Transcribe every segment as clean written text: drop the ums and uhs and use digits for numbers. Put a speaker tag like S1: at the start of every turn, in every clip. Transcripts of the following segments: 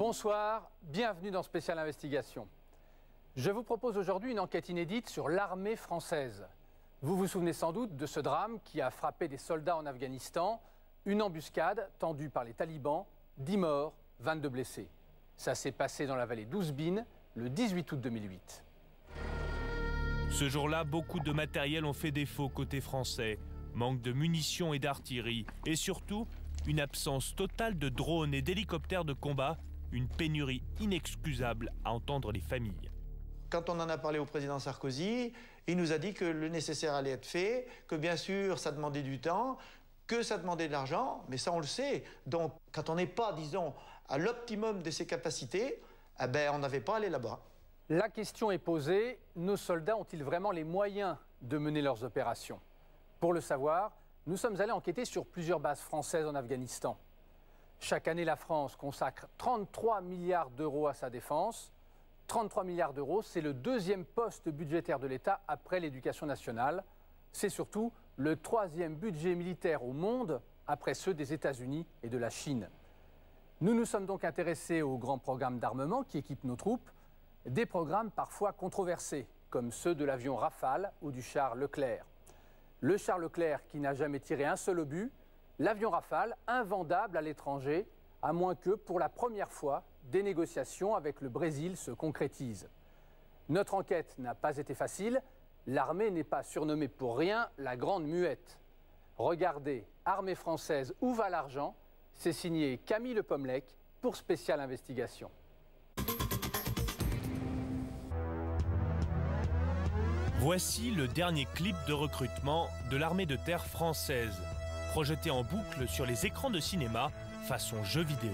S1: Bonsoir, bienvenue dans Spécial Investigation. Je vous propose aujourd'hui une enquête inédite sur l'armée française. Vous vous souvenez sans doute de ce drame qui a frappé des soldats en Afghanistan, une embuscade tendue par les talibans, 10 morts, 22 blessés. Ça s'est passé dans la vallée d'Ouzbine le 18 août 2008.
S2: Ce jour-là, beaucoup de matériel ont fait défaut côté français. Manque de munitions et d'artillerie. Et surtout, une absence totale de drones et d'hélicoptères de combat. Une pénurie inexcusable à entendre les familles.
S3: Quand on en a parlé au président Sarkozy, il nous a dit que le nécessaire allait être fait, que bien sûr ça demandait du temps, que ça demandait de l'argent, mais ça on le sait. Donc quand on n'est pas, disons, à l'optimum de ses capacités, eh ben, on n'avait pas à aller là-bas.
S1: La question est posée, nos soldats ont-ils vraiment les moyens de mener leurs opérations? Pour le savoir, nous sommes allés enquêter sur plusieurs bases françaises en Afghanistan. Chaque année, la France consacre 33 milliards d'euros à sa défense. 33 milliards d'euros, c'est le deuxième poste budgétaire de l'État après l'éducation nationale. C'est surtout le troisième budget militaire au monde après ceux des États-Unis et de la Chine. Nous nous sommes donc intéressés aux grands programmes d'armement qui équipent nos troupes, des programmes parfois controversés, comme ceux de l'avion Rafale ou du char Leclerc. Le char Leclerc qui n'a jamais tiré un seul obus, l'avion Rafale, invendable à l'étranger, à moins que, pour la première fois, des négociations avec le Brésil se concrétisent. Notre enquête n'a pas été facile. L'armée n'est pas surnommée pour rien la Grande Muette. Regardez, Armée française, où va l'argent? C'est signé Camille Le Pommelec pour Spécial Investigation.
S2: Voici le dernier clip de recrutement de l'armée de terre française, projeté en boucle sur les écrans de cinéma façon jeu vidéo.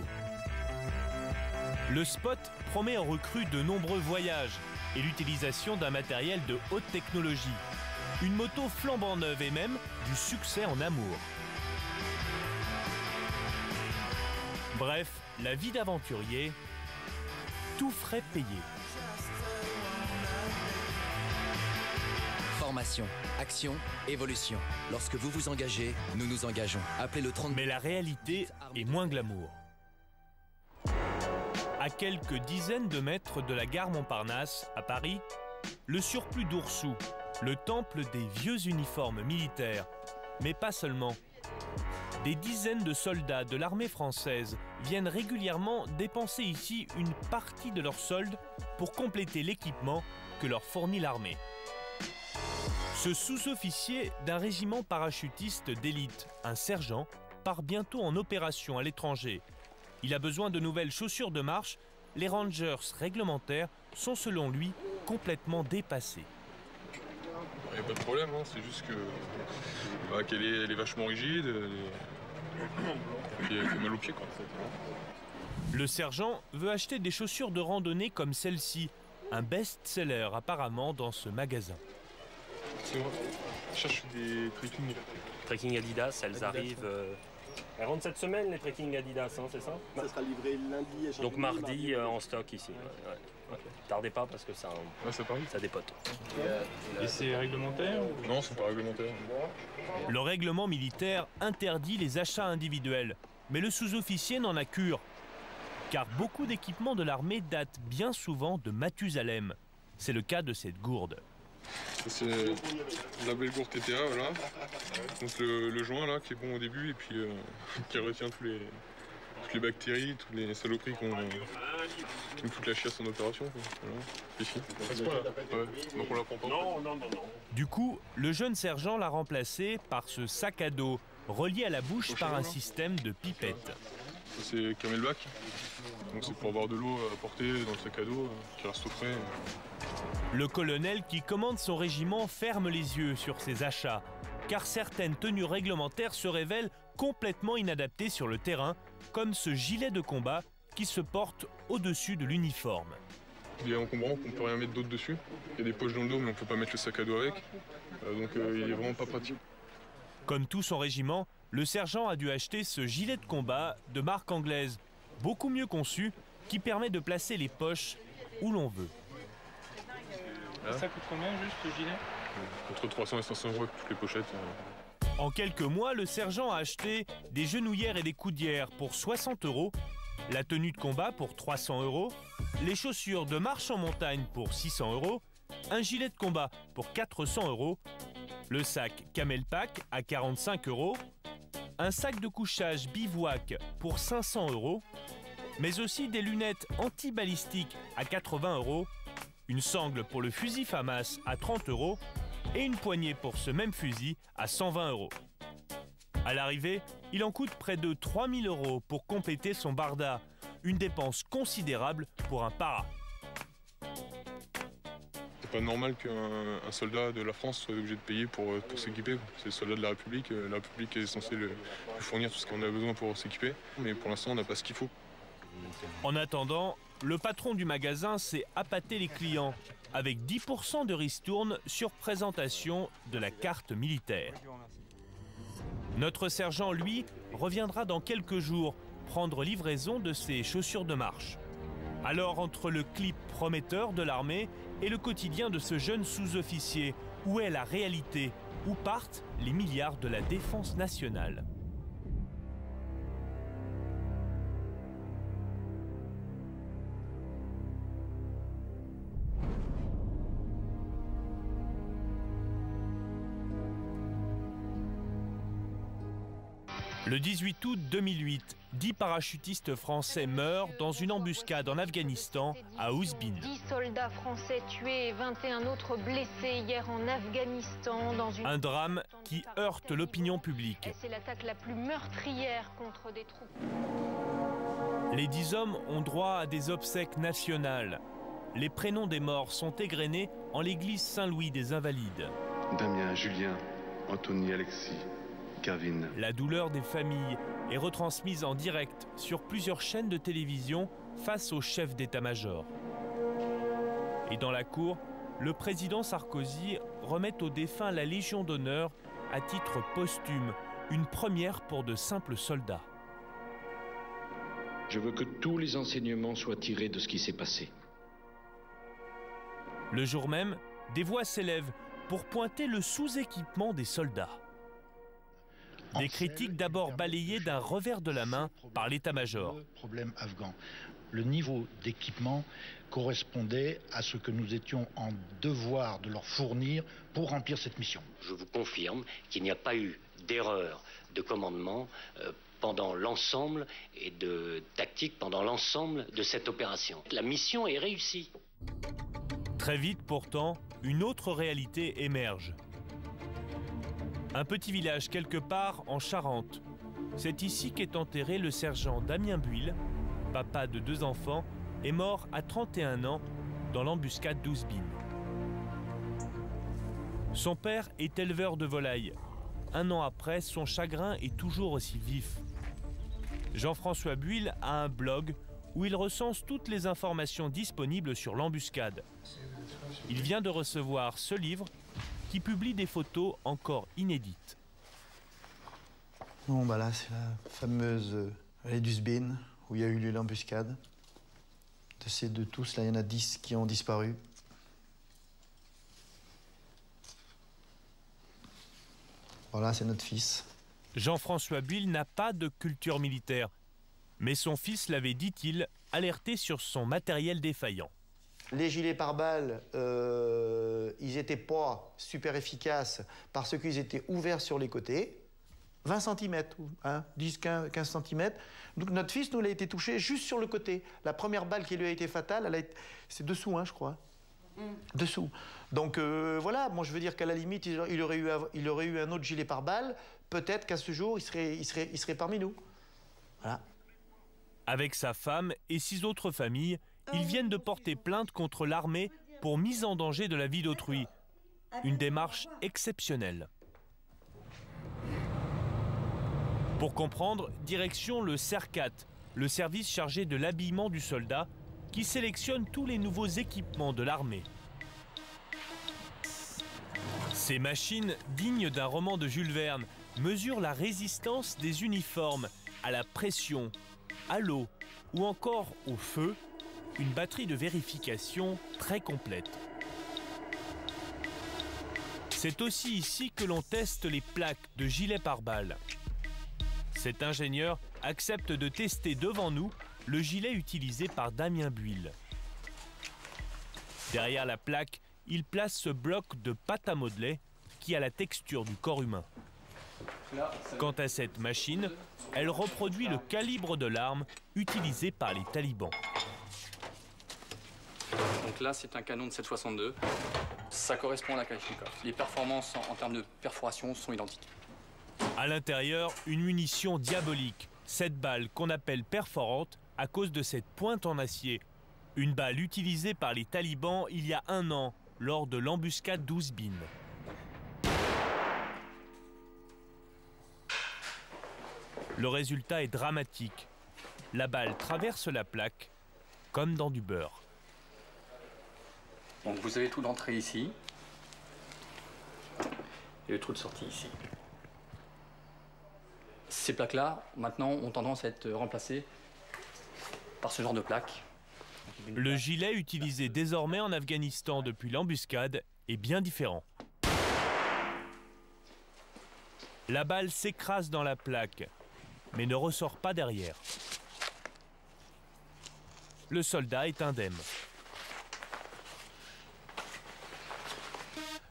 S2: Le spot promet aux recrues de nombreux voyages et l'utilisation d'un matériel de haute technologie, une moto flambant neuve et même du succès en amour. Bref, la vie d'aventurier, tout frais payé.
S4: Formation, action, évolution. Lorsque vous vous engagez, nous nous engageons. Appelez le 30...
S2: Mais la réalité est moins glamour. À quelques dizaines de mètres de la gare Montparnasse, à Paris, le surplus d'Oursou, le temple des vieux uniformes militaires. Mais pas seulement. Des dizaines de soldats de l'armée française viennent régulièrement dépenser ici une partie de leur solde pour compléter l'équipement que leur fournit l'armée. Ce sous-officier d'un régiment parachutiste d'élite, un sergent, part bientôt en opération à l'étranger. Il a besoin de nouvelles chaussures de marche. Les rangers réglementaires sont selon lui complètement dépassés.
S5: Il n'y a pas de problème, hein. C'est juste qu'elle est vachement rigide et puis elle fait mal aux pieds, quoi.
S2: Le sergent veut acheter des chaussures de randonnée comme celle-ci, un best-seller apparemment dans ce magasin.
S5: C'est moi. Je cherche des trekking.
S6: Trekking Adidas, elles arrivent. Elles rentrent cette semaine, les trekking Adidas, hein, c'est ça?
S7: Ça sera livré lundi et
S6: donc mardi en stock ici. Ouais. Tardez pas parce que ça dépote.
S5: Et c'est réglementaire ou... Non, c'est pas réglementaire.
S2: Le règlement militaire interdit les achats individuels, mais le sous-officier n'en a cure. Car beaucoup d'équipements de l'armée datent bien souvent de Mathusalem. C'est le cas de cette gourde.
S5: C'est la belle gourde TTA, voilà. Donc le joint là qui est bon au début et puis qui retient toutes les bactéries, toutes les saloperies qui nous foutent la chiasse en opération. Voilà. Ici. Ouais. Donc on la prend pas.
S6: Non.
S2: Du coup, le jeune sergent l'a remplacé par ce sac à dos relié à la bouche par un système de pipettes.
S5: C'est Camelback. Donc c'est pour avoir de l'eau à porter dans le sac à dos qui reste au frais.
S2: Le colonel qui commande son régiment ferme les yeux sur ces achats, car certaines tenues réglementaires se révèlent complètement inadaptées sur le terrain, comme ce gilet de combat qui se porte au-dessus de l'uniforme.
S5: Il est encombrant, on ne peut rien mettre d'autre dessus. Il y a des poches dans le dos, mais on ne peut pas mettre le sac à dos avec. Donc il est vraiment pas pratique.
S2: Comme tout son régiment, le sergent a dû acheter ce gilet de combat de marque anglaise, beaucoup mieux conçu, qui permet de placer les poches où l'on veut.
S8: Ça coûte combien juste ce gilet?
S5: Entre 300 et 500 euros toutes les pochettes.
S2: En quelques mois, le sergent a acheté des genouillères et des coudières pour 60 €, la tenue de combat pour 300 €, les chaussures de marche en montagne pour 600 €, un gilet de combat pour 400 €, le sac Camel Pack à 45 €, un sac de couchage bivouac pour 500 €, mais aussi des lunettes anti-balistiques à 80 €, une sangle pour le fusil FAMAS à 30 € et une poignée pour ce même fusil à 120 €. À l'arrivée, il en coûte près de 3000 € pour compléter son barda, une dépense considérable pour un para.
S5: C'est pas normal qu'un soldat de la France soit obligé de payer pour s'équiper. C'est le soldat de la République est censée lui fournir tout ce qu'on a besoin pour s'équiper, mais pour l'instant on n'a pas ce qu'il faut.
S2: En attendant, le patron du magasin s'est appâté les clients avec 10% de ristourne sur présentation de la carte militaire. Notre sergent, lui, reviendra dans quelques jours prendre livraison de ses chaussures de marche. Alors, entre le clip prometteur de l'armée et le quotidien de ce jeune sous-officier, où est la réalité? Où partent les milliards de la défense nationale? Le 18 août 2008, 10 parachutistes français meurent dans une embuscade en Afghanistan, à Ouzbin.
S9: 10 soldats français tués et 21 autres blessés hier en Afghanistan dans une...
S2: Un drame qui heurte l'opinion publique.
S9: C'est l'attaque la plus meurtrière contre des troupes.
S2: Les 10 hommes ont droit à des obsèques nationales. Les prénoms des morts sont égrenés en l'église Saint-Louis des Invalides.
S10: Damien, Julien, Anthony, Alexis, Gavin.
S2: La douleur des familles est retransmise en direct sur plusieurs chaînes de télévision face au chef d'état-major. Et dans la cour, le président Sarkozy remet aux défunts la Légion d'honneur à titre posthume, une première pour de simples soldats.
S11: Je veux que tous les enseignements soient tirés de ce qui s'est passé.
S2: Le jour même, des voix s'élèvent pour pointer le sous-équipement des soldats. Des critiques d'abord balayées d'un revers de la main par l'état-major.
S12: Le problème afghan. Le niveau d'équipement correspondait à ce que nous étions en devoir de leur fournir pour remplir cette mission.
S13: Je vous confirme qu'il n'y a pas eu d'erreur de commandement pendant l'ensemble et de tactique pendant l'ensemble de cette opération. La mission est réussie.
S2: Très vite pourtant, une autre réalité émerge. Un petit village quelque part en Charente. C'est ici qu'est enterré le sergent Damien Buil, papa de 2 enfants, est mort à 31 ans dans l'embuscade d'Ouzbin. Son père est éleveur de volailles. 1 an après, son chagrin est toujours aussi vif. Jean-François Buil a un blog où il recense toutes les informations disponibles sur l'embuscade. Il vient de recevoir ce livre qui publie des photos encore inédites.
S3: Bon, bah là, c'est la fameuse vallée d'Ouzbin, où il y a eu lieu l'embuscade. De tous, là, il y en a 10 qui ont disparu. Voilà, c'est notre fils.
S2: Jean-François Buil n'a pas de culture militaire, mais son fils l'avait, dit-il, alerté sur son matériel défaillant.
S3: Les gilets pare-balles, ils n'étaient pas super efficaces parce qu'ils étaient ouverts sur les côtés. 20 cm, hein, 10, 15 cm. Donc notre fils, nous, il a été touché juste sur le côté. La première balle qui lui a été fatale, c'est dessous, hein, je crois. Dessous. Donc voilà, moi je veux dire qu'à la limite, il aurait eu un autre gilet pare-balles. Peut-être qu'à ce jour, il serait parmi nous. Voilà.
S2: Avec sa femme et 6 autres familles, ils viennent de porter plainte contre l'armée pour mise en danger de la vie d'autrui. Une démarche exceptionnelle. Pour comprendre, direction le CERCAT, le service chargé de l'habillement du soldat, qui sélectionne tous les nouveaux équipements de l'armée. Ces machines, dignes d'un roman de Jules Verne, mesurent la résistance des uniformes à la pression, à l'eau ou encore au feu. Une batterie de vérification très complète. C'est aussi ici que l'on teste les plaques de gilets pare-balles. Cet ingénieur accepte de tester devant nous le gilet utilisé par Damien Buil. Derrière la plaque, il place ce bloc de pâte à modeler qui a la texture du corps humain. Quant à cette machine, elle reproduit le calibre de l'arme utilisée par les talibans.
S14: Donc là, c'est un canon de 7,62. Ça correspond à la Kalachnikov. Les performances en termes de perforation sont identiques.
S2: À l'intérieur, une munition diabolique. Cette balle qu'on appelle perforante à cause de cette pointe en acier. Une balle utilisée par les talibans il y a 1 an, lors de l'embuscade d'Ouzbin. Le résultat est dramatique. La balle traverse la plaque comme dans du beurre.
S14: Donc vous avez tout d'entrée ici et le trou de sortie ici. Ces plaques-là, maintenant, ont tendance à être remplacées par ce genre de plaques.
S2: Le gilet utilisé désormais en Afghanistan depuis l'embuscade est bien différent. La balle s'écrase dans la plaque, mais ne ressort pas derrière. Le soldat est indemne.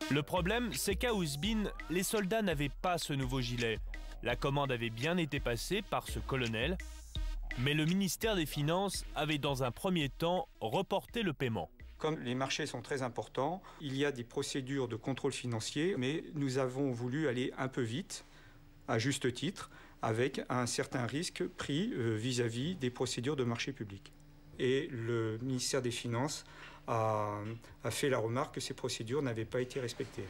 S2: Le problème, c'est qu'à Ouzbin, les soldats n'avaient pas ce nouveau gilet. La commande avait bien été passée par ce colonel, mais le ministère des Finances avait dans un premier temps reporté le paiement.
S15: Comme les marchés sont très importants, il y a des procédures de contrôle financier, mais nous avons voulu aller un peu vite, à juste titre, avec un certain risque pris vis-à-vis des procédures de marché public. Et le ministère des Finances a fait la remarque que ces procédures n'avaient pas été respectées.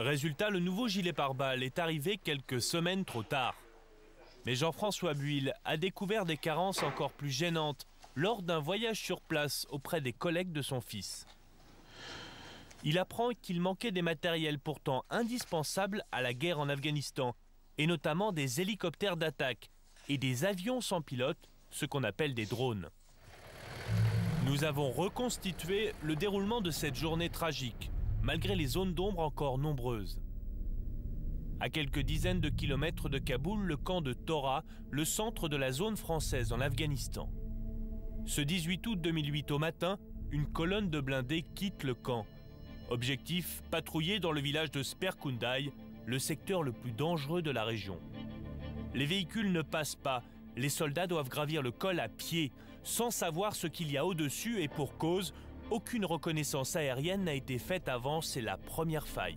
S2: Résultat, le nouveau gilet pare-balles est arrivé quelques semaines trop tard. Mais Jean-François Buil a découvert des carences encore plus gênantes lors d'un voyage sur place auprès des collègues de son fils. Il apprend qu'il manquait des matériels pourtant indispensables à la guerre en Afghanistan, et notamment des hélicoptères d'attaque et des avions sans pilote, ce qu'on appelle des drones. Nous avons reconstitué le déroulement de cette journée tragique, malgré les zones d'ombre encore nombreuses. À quelques dizaines de kilomètres de Kaboul, le camp de Tora, le centre de la zone française en Afghanistan. Ce 18 août 2008 au matin, une colonne de blindés quitte le camp. Objectif, patrouiller dans le village de Sperkundai, le secteur le plus dangereux de la région. Les véhicules ne passent pas, les soldats doivent gravir le col à pied, sans savoir ce qu'il y a au-dessus et pour cause, aucune reconnaissance aérienne n'a été faite avant, c'est la première faille.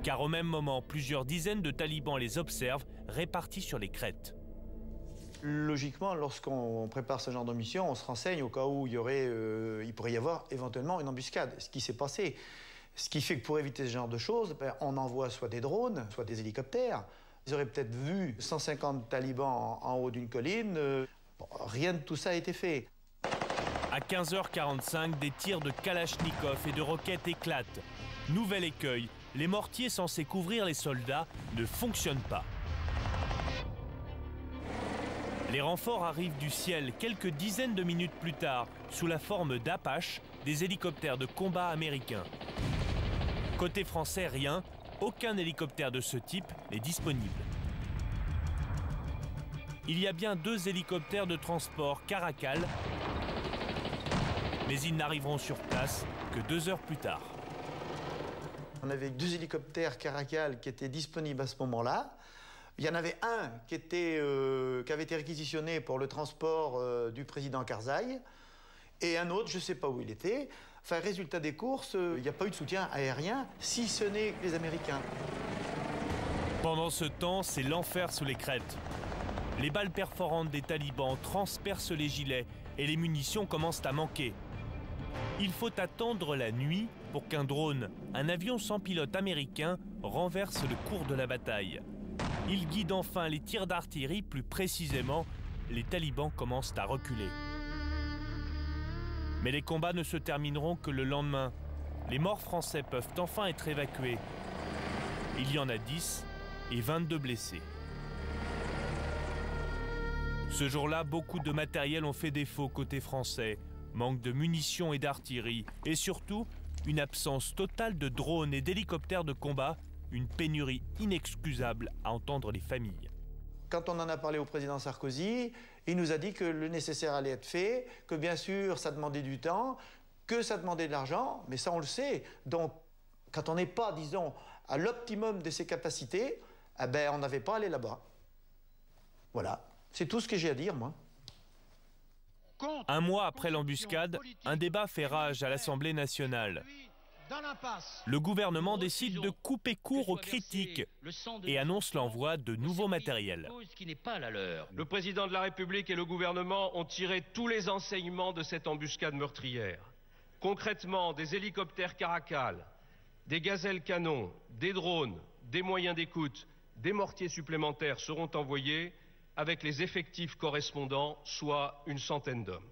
S2: Car au même moment, plusieurs dizaines de talibans les observent, répartis sur les crêtes.
S3: Logiquement, lorsqu'on prépare ce genre de mission, on se renseigne au cas où il pourrait y avoir éventuellement une embuscade, ce qui s'est passé. Ce qui fait que pour éviter ce genre de choses, on envoie soit des drones, soit des hélicoptères. Ils auraient peut-être vu 150 talibans en haut d'une colline. Rien de tout ça a été fait.
S2: À 15h45, des tirs de Kalachnikov et de roquettes éclatent. Nouvel écueil, les mortiers censés couvrir les soldats ne fonctionnent pas. Les renforts arrivent du ciel quelques dizaines de minutes plus tard, sous la forme d'Apache, des hélicoptères de combat américains. Côté français, rien, aucun hélicoptère de ce type n'est disponible. Il y a bien 2 hélicoptères de transport Caracal, mais ils n'arriveront sur place que 2 heures plus tard.
S3: On avait 2 hélicoptères Caracal qui étaient disponibles à ce moment-là. Il y en avait un qui avait été réquisitionné pour le transport du président Karzai, et un autre, je ne sais pas où il était. Enfin, résultat des courses, il n'y a pas eu de soutien aérien, si ce n'est les Américains.
S2: Pendant ce temps, c'est l'enfer sous les crêtes. Les balles perforantes des talibans transpercent les gilets et les munitions commencent à manquer. Il faut attendre la nuit pour qu'un drone, un avion sans pilote américain, renverse le cours de la bataille. Il guide enfin les tirs d'artillerie, plus précisément, les talibans commencent à reculer. Mais les combats ne se termineront que le lendemain. Les morts français peuvent enfin être évacués. Il y en a 10 et 22 blessés. Ce jour-là, beaucoup de matériel ont fait défaut côté français. Manque de munitions et d'artillerie. Et surtout, une absence totale de drones et d'hélicoptères de combat. Une pénurie inexcusable à entendre les familles.
S3: quand on en a parlé au président Sarkozy, il nous a dit que le nécessaire allait être fait, que bien sûr ça demandait du temps, que ça demandait de l'argent, mais ça on le sait. Donc quand on n'est pas, disons, à l'optimum de ses capacités, eh ben, on n'avait pas à aller là-bas. Voilà, c'est tout ce que j'ai à dire, moi.
S2: Un mois après l'embuscade, un débat fait rage à l'Assemblée nationale. Le gouvernement décide de couper court aux critiques et annonce l'envoi de nouveaux matériels.
S16: Le président de la République et le gouvernement ont tiré tous les enseignements de cette embuscade meurtrière. Concrètement, des hélicoptères Caracal, des gazelles canons, des drones, des moyens d'écoute, des mortiers supplémentaires seront envoyés avec les effectifs correspondants, soit une centaine d'hommes.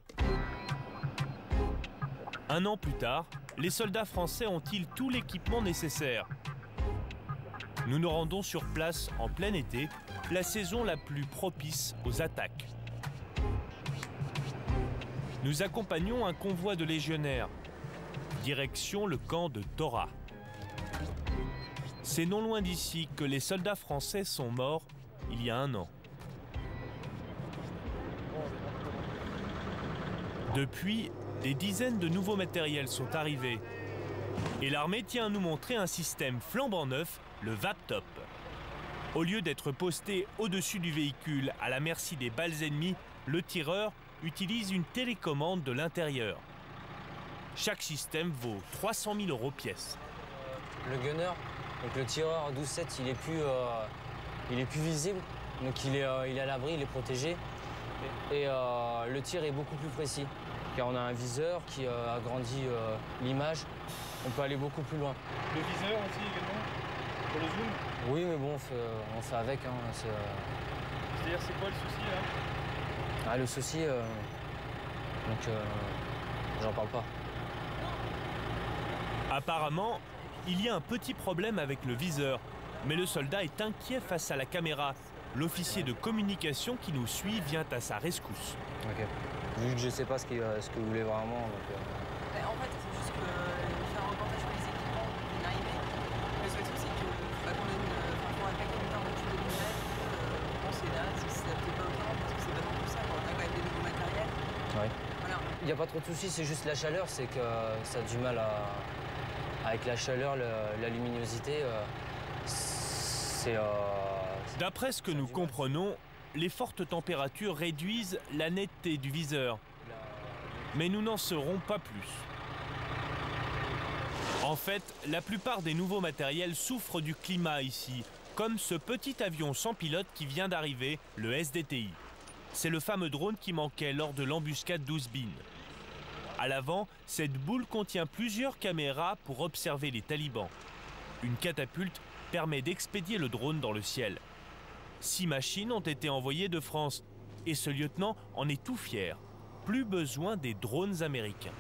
S2: Un an plus tard, les soldats français ont-ils tout l'équipement nécessaire? Nous nous rendons sur place en plein été, la saison la plus propice aux attaques. Nous accompagnons un convoi de légionnaires. Direction le camp de Tora. C'est non loin d'ici que les soldats français sont morts il y a un an. Depuis, des dizaines de nouveaux matériels sont arrivés. Et l'armée tient à nous montrer un système flambant neuf, le VAPTOP. Au lieu d'être posté au-dessus du véhicule à la merci des balles ennemies, le tireur utilise une télécommande de l'intérieur. Chaque système vaut 300 000 € pièce.
S17: Le gunner, donc le tireur 12-7, il est plus visible, donc il est à l'abri, il est protégé. Et le tir est beaucoup plus précis, car on a un viseur qui agrandit l'image. On peut aller beaucoup plus loin.
S8: Le viseur aussi également, pour le zoom?
S17: Oui, mais bon, on fait avec. Hein,
S8: c'est-à-dire, c'est quoi le souci là?
S17: Ah, le souci, j'en parle pas.
S2: Apparemment, il y a un petit problème avec le viseur, mais le soldat est inquiet face à la caméra. L'officier de communication qui nous suit vient à sa rescousse.
S17: Ok. Vu que je sais pas ce que vous voulez vraiment. Donc,
S18: En fait, c'est juste que faire un reportage sur les équipements, on est arrivé. Le seul truc, c'est qu'il faut qu'on ait quelqu'un de temps de nouvelles. Bon, c'est là, c'est peut-être pas autant, parce que c'est pas non plus ça. On a quand même des nouveaux matériels.
S17: Ouais. Voilà. Il n'y a pas trop de soucis, c'est juste la chaleur, c'est que ça a du mal à. Avec la chaleur, la luminosité, c'est.
S2: D'après ce que nous comprenons, les fortes températures réduisent la netteté du viseur. Mais nous n'en saurons pas plus. En fait, la plupart des nouveaux matériels souffrent du climat ici, comme ce petit avion sans pilote qui vient d'arriver, le SDTI. C'est le fameux drone qui manquait lors de l'embuscade d'Ouzbin. À l'avant, cette boule contient plusieurs caméras pour observer les talibans. Une catapulte permet d'expédier le drone dans le ciel. 6 machines ont été envoyées de France et ce lieutenant en est tout fier. Plus besoin des drones américains.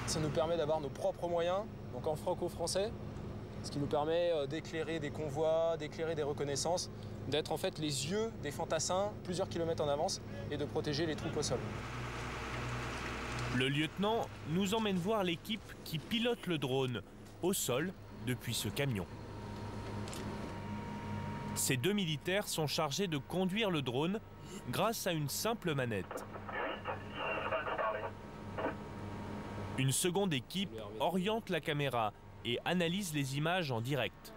S19: Ça nous permet d'avoir nos propres moyens, donc en franco-français, ce qui nous permet d'éclairer des convois, d'éclairer des reconnaissances, d'être en fait les yeux des fantassins plusieurs kilomètres en avance et de protéger les troupes au sol.
S2: Le lieutenant nous emmène voir l'équipe qui pilote le drone au sol depuis ce camion. Ces 2 militaires sont chargés de conduire le drone grâce à une simple manette. Une seconde équipe oriente la caméra et analyse les images en direct.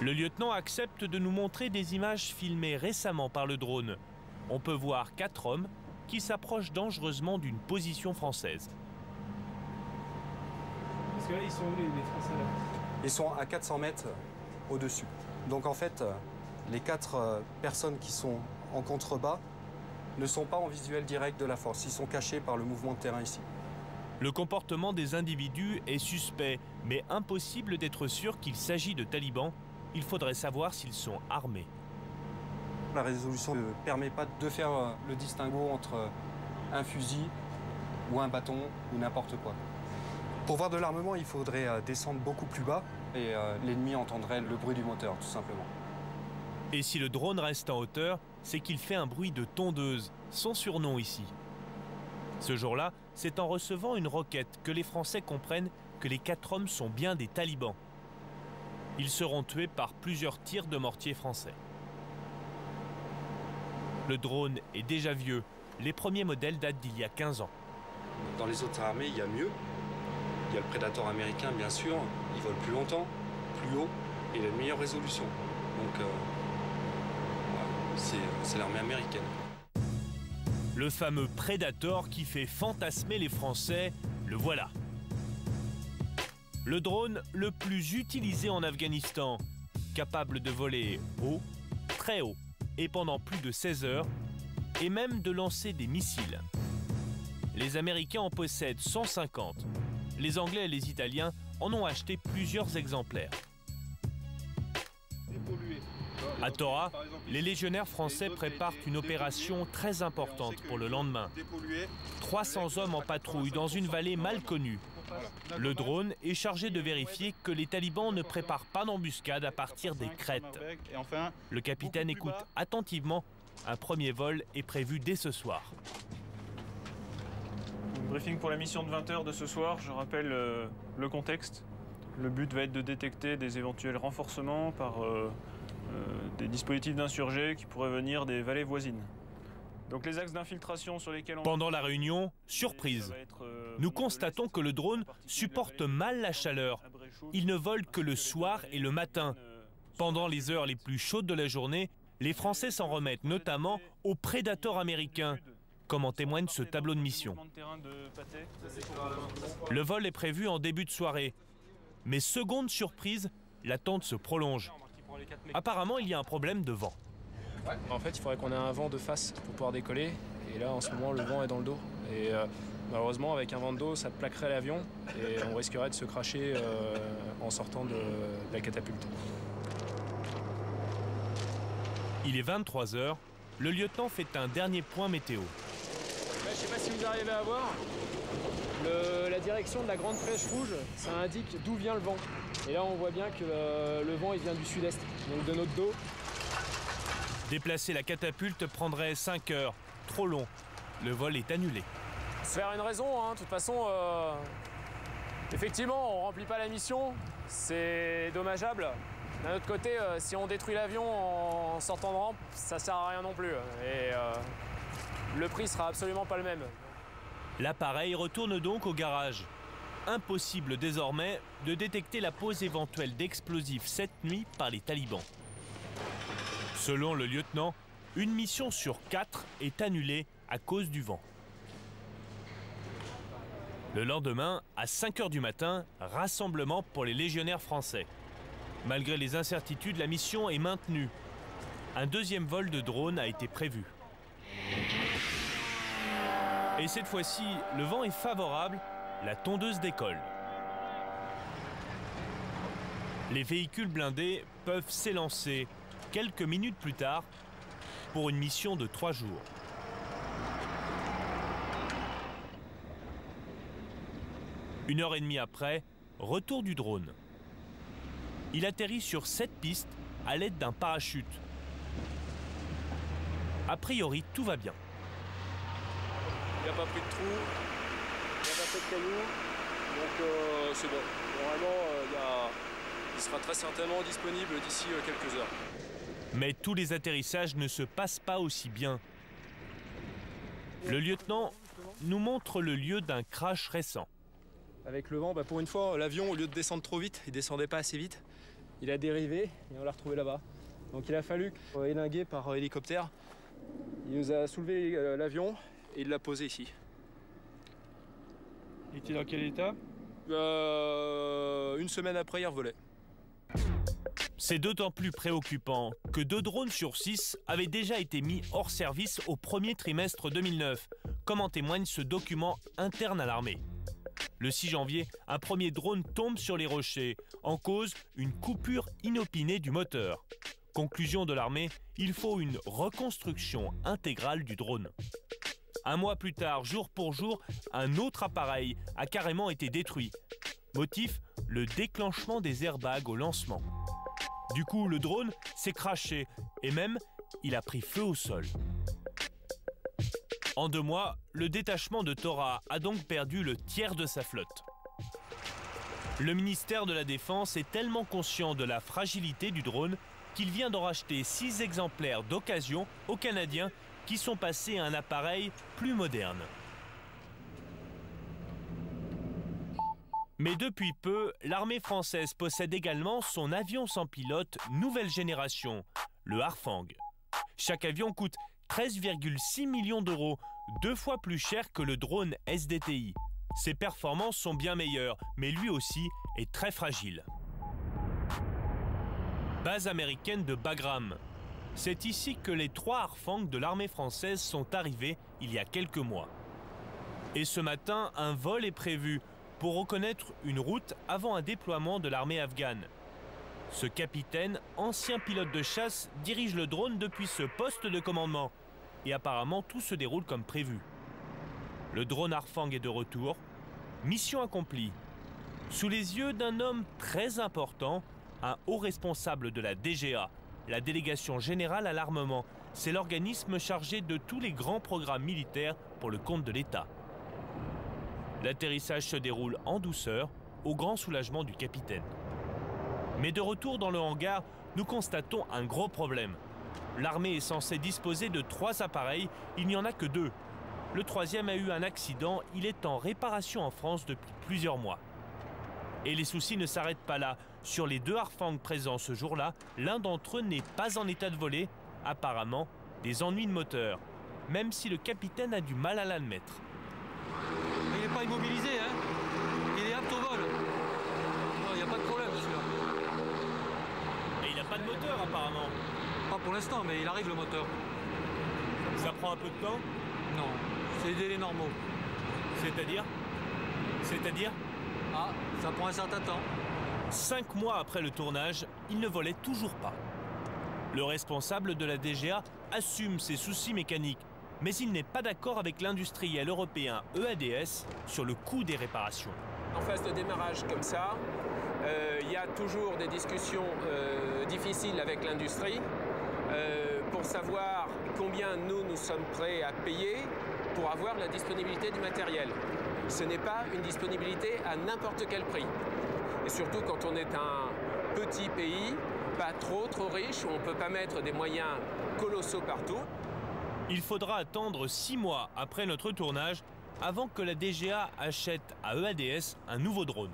S2: Le lieutenant accepte de nous montrer des images filmées récemment par le drone. On peut voir 4 hommes qui s'approchent dangereusement d'une position française.
S8: Parce que là, ils sont où les Français là?
S20: Ils sont à 400 mètres au-dessus. Donc en fait, les 4 personnes qui sont en contrebas ne sont pas en visuel direct de la force. Ils sont cachés par le mouvement de terrain ici.
S2: Le comportement des individus est suspect, mais impossible d'être sûr qu'il s'agit de talibans. Il faudrait savoir s'ils sont armés.
S20: La résolution ne permet pas de faire le distinguo entre un fusil ou un bâton ou n'importe quoi. Pour voir de l'armement, il faudrait descendre beaucoup plus bas et l'ennemi entendrait le bruit du moteur, tout simplement.
S2: Et si le drone reste en hauteur, c'est qu'il fait un bruit de tondeuse, son surnom ici. Ce jour-là, c'est en recevant une roquette que les Français comprennent que les 4 hommes sont bien des talibans. Ils seront tués par plusieurs tirs de mortier français. Le drone est déjà vieux. Les premiers modèles datent d'il y a 15 ans.
S20: Dans les autres armées, il y a mieux. Il y a le Predator américain, bien sûr. Il vole plus longtemps, plus haut, et il a une meilleure résolution. Donc, voilà, c'est l'armée américaine.
S2: Le fameux Predator qui fait fantasmer les Français, le voilà. Le drone le plus utilisé en Afghanistan, capable de voler haut, très haut, et pendant plus de 16 heures, et même de lancer des missiles. Les Américains en possèdent 150. Les Anglais et les Italiens en ont acheté plusieurs exemplaires. À Tora, les légionnaires français préparent une opération très importante pour le lendemain. 300 hommes en patrouille dans une vallée mal connue. Le drone est chargé de vérifier que les talibans ne préparent pas d'embuscade à partir des crêtes. Le capitaine écoute attentivement. Un premier vol est prévu dès ce soir.
S8: Briefing pour la mission de 20 h de ce soir. Je rappelle le contexte. Le but va être de détecter des éventuels renforcements par des dispositifs d'insurgés qui pourraient venir des vallées voisines. Donc les axes d'infiltration sur lesquels on...
S2: Pendant la réunion, surprise, nous constatons que le drone supporte mal la chaleur. Il ne vole que le soir et le matin. Pendant les heures les plus chaudes de la journée, les Français s'en remettent notamment au Predator américain, comme en témoigne ce tableau de mission. Le vol est prévu en début de soirée. Mais seconde surprise, l'attente se prolonge. Apparemment, il y a un problème de vent.
S19: En fait, il faudrait qu'on ait un vent de face pour pouvoir décoller. Et là, en ce moment, le vent est dans le dos. Et malheureusement, avec un vent de dos, ça plaquerait l'avion. Et on risquerait de se cracher en sortant de la catapulte.
S2: Il est 23 h. Le lieutenant fait un dernier point météo.
S19: Je ne sais pas si vous arrivez à voir. La direction de la grande flèche rouge, ça indique d'où vient le vent. Et là, on voit bien que le vent il vient du sud-est, donc de notre dos.
S2: Déplacer la catapulte prendrait 5 heures. Trop long. Le vol est annulé.
S19: Se faire une raison, hein. De toute façon, effectivement, on ne remplit pas la mission. C'est dommageable. D'un autre côté, si on détruit l'avion en sortant de rampe, ça sert à rien non plus. Et le prix sera absolument pas le même.
S2: L'appareil retourne donc au garage. Impossible désormais de détecter la pose éventuelle d'explosifs cette nuit par les talibans. Selon le lieutenant, une mission sur 4 est annulée à cause du vent. Le lendemain, à 5 h du matin, rassemblement pour les légionnaires français. Malgré les incertitudes, la mission est maintenue. Un deuxième vol de drone a été prévu. Et cette fois-ci, le vent est favorable, la tondeuse décolle. Les véhicules blindés peuvent s'élancer quelques minutes plus tard pour une mission de 3 jours. Une heure et demie après, retour du drone. Il atterrit sur 7 pistes à l'aide d'un parachute. A priori, tout va bien.
S19: Il n'y a pas pris de trou, il n'y a pas fait de cailloux, donc c'est bon. Normalement, il sera très certainement disponible d'ici quelques heures.
S2: Mais tous les atterrissages ne se passent pas aussi bien. Le lieutenant nous montre le lieu d'un crash récent.
S19: Avec le vent, pour une fois, l'avion, au lieu de descendre trop vite, il ne descendait pas assez vite. Il a dérivé et on l'a retrouvé là-bas. Donc il a fallu élinguer par hélicoptère. Il nous a soulevé l'avion et il l'a posé ici.
S8: Il était dans quel état?
S19: Une semaine après, il revolait.
S2: C'est d'autant plus préoccupant que 2 drones sur 6 avaient déjà été mis hors service au premier trimestre 2009, comme en témoigne ce document interne à l'armée. Le 6 janvier, un premier drone tombe sur les rochers. En cause, une coupure inopinée du moteur. Conclusion de l'armée, il faut une reconstruction intégrale du drone. Un mois plus tard, jour pour jour, un autre appareil a carrément été détruit. Motif, le déclenchement des airbags au lancement. Du coup, le drone s'est crashé et même, il a pris feu au sol. En 2 mois, le détachement de Tora a donc perdu le tiers de sa flotte. Le ministère de la Défense est tellement conscient de la fragilité du drone qu'il vient d'en racheter 6 exemplaires d'occasion aux Canadiens qui sont passés à un appareil plus moderne. Mais depuis peu, l'armée française possède également son avion sans pilote nouvelle génération, le Harfang. Chaque avion coûte 13,6 millions d'euros, 2 fois plus cher que le drone SDTI. Ses performances sont bien meilleures, mais lui aussi est très fragile. Base américaine de Bagram. C'est ici que les 3 Harfang de l'armée française sont arrivés il y a quelques mois. Et ce matin, un vol est prévu pour reconnaître une route avant un déploiement de l'armée afghane. Ce capitaine, ancien pilote de chasse, dirige le drone depuis ce poste de commandement. Et apparemment, tout se déroule comme prévu. Le drone Harfang est de retour. Mission accomplie. Sous les yeux d'un homme très important, un haut responsable de la DGA, la Délégation Générale à l'Armement. C'est l'organisme chargé de tous les grands programmes militaires pour le compte de l'État. L'atterrissage se déroule en douceur, au grand soulagement du capitaine. Mais de retour dans le hangar, nous constatons un gros problème. L'armée est censée disposer de 3 appareils, il n'y en a que 2. Le 3e a eu un accident, il est en réparation en France depuis plusieurs mois. Et les soucis ne s'arrêtent pas là. Sur les 2 Harfang présents ce jour-là, l'un d'entre eux n'est pas en état de voler. Apparemment, des ennuis de moteur, même si le capitaine a du mal à l'admettre.
S21: Il n'est pas immobilisé, hein. Il est apte au vol. Il n'y a pas de problème, celui-là.
S2: Et il n'a pas de moteur, apparemment.
S21: Pas pour l'instant, mais il arrive, le moteur.
S2: Ça prend un peu de temps?
S21: Non, c'est les délais normaux.
S2: C'est-à-dire?
S21: Ah, ça prend un certain temps.
S2: 5 mois après le tournage, il ne volait toujours pas. Le responsable de la DGA assume ses soucis mécaniques, mais il n'est pas d'accord avec l'industriel européen EADS sur le coût des réparations.
S22: En phase de démarrage comme ça, il y a toujours des discussions difficiles avec l'industrie pour savoir combien nous sommes prêts à payer pour avoir la disponibilité du matériel. Ce n'est pas une disponibilité à n'importe quel prix. Et surtout quand on est un petit pays, pas trop riche, où on ne peut pas mettre des moyens colossaux partout.
S2: Il faudra attendre 6 mois après notre tournage avant que la DGA achète à EADS un nouveau drone.